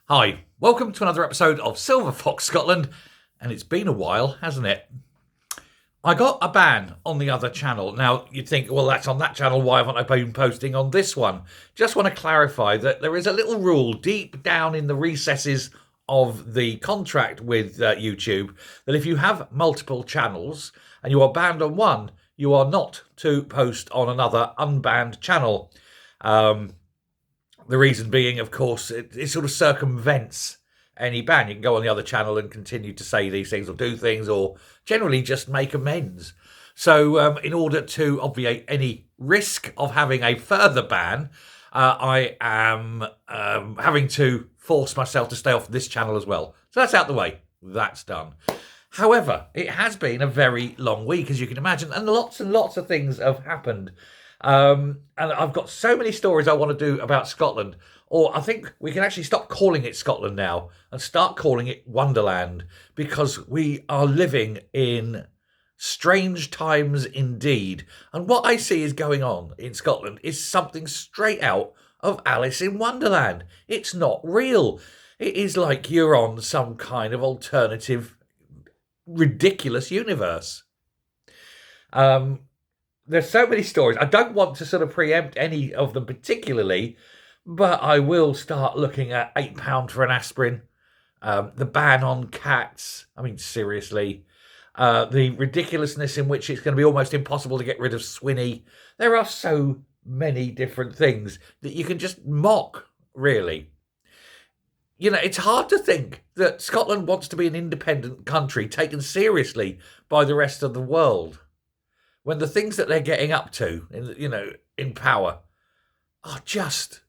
Hi, welcome to another episode of Silver Fox Scotland, and it's been a while, hasn't it? I got a ban on the other channel. Now, you'd think, well, that's on that channel, why haven't I been posting on this one? Just want to clarify that there is a little rule deep down in the recesses of the contract with YouTube that if you have multiple channels and you are banned on one, you are not to post on another unbanned channel. The reason being, of course, it sort of circumvents any ban. You can go on the other channel and continue to say these things or do things or generally just make amends. So in order to obviate any risk of having a further ban, I am having to force myself to stay off this channel as well. So that's out the way. That's done. However, it has been a very long week, as you can imagine, and lots of things have happened. And I've got so many stories I want to do about Scotland, or I think we can actually stop calling it Scotland now and start calling it Wonderland, because we are living in strange times indeed. And what I see is going on in Scotland is something straight out of Alice in Wonderland. It's not real. It is like you're on some kind of alternative, ridiculous universe. There's so many stories. I don't want to sort of preempt any of them particularly, but I will start looking at £8 for an aspirin, the ban on cats. I mean, seriously. The ridiculousness in which it's going to be almost impossible to get rid of Swinny. There are so many different things that you can just mock, really. You know, it's hard to think that Scotland wants to be an independent country taken seriously by the rest of the world, when the things that they're getting up to, in power, are just...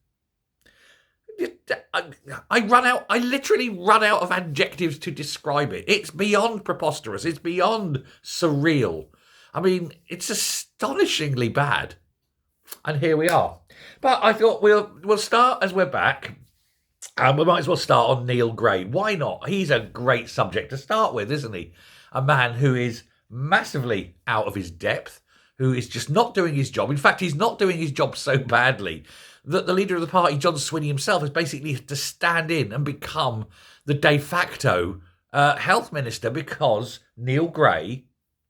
I literally run out of adjectives to describe it. It's beyond preposterous. It's beyond surreal. I mean, it's astonishingly bad. And here we are. But I thought we'll start as we're back. And we might as well start on Neil Gray. Why not? He's a great subject to start with, isn't he? A man who is massively out of his depth, who is just not doing his job. In fact, he's not doing his job so badly that the leader of the party, John Swinney himself, has basically had to stand in and become the de facto health minister, because Neil Gray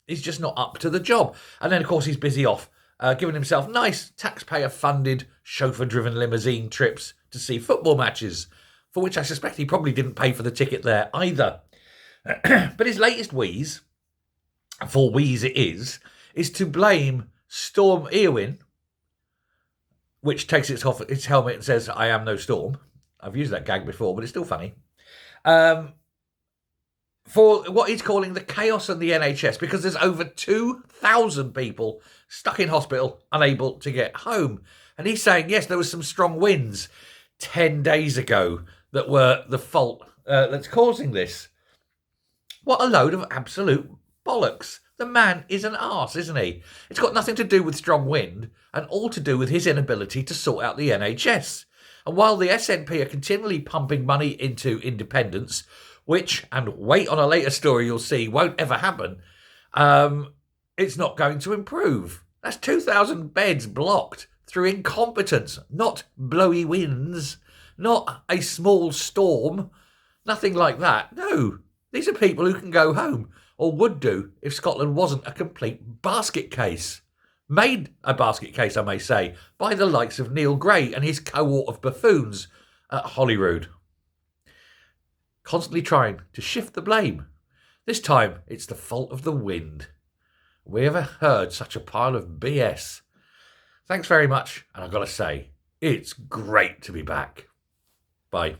is just not up to the job. And then, of course, he's busy off giving himself nice taxpayer-funded, chauffeur-driven limousine trips to see football matches, for which I suspect he probably didn't pay for the ticket there either. But his latest wheeze, for wheeze it is to blame Storm Eowyn, which takes its helmet and says, "I am no storm." I've used that gag before, but it's still funny. For what he's calling the chaos in the NHS, because there's over 2,000 people stuck in hospital, unable to get home. And he's saying, yes, there was some strong winds 10 days ago that were the fault that's causing this. What a load of absolute bollocks. The man is an arse, isn't he? It's got nothing to do with strong wind and all to do with his inability to sort out the NHS. And while the SNP are continually pumping money into independence, which, and wait on a later story you'll see, won't ever happen, it's not going to improve. That's 2,000 beds blocked through incompetence, not blowy winds, not a small storm, nothing like that. No, these are people who can go home, or would do if Scotland wasn't a complete basket case. Made a basket case, I may say, by the likes of Neil Gray and his cohort of buffoons at Holyrood. Constantly trying to shift the blame. This time, it's the fault of the wind. Have we ever heard such a pile of BS? Thanks very much, and I've got to say, it's great to be back. Bye.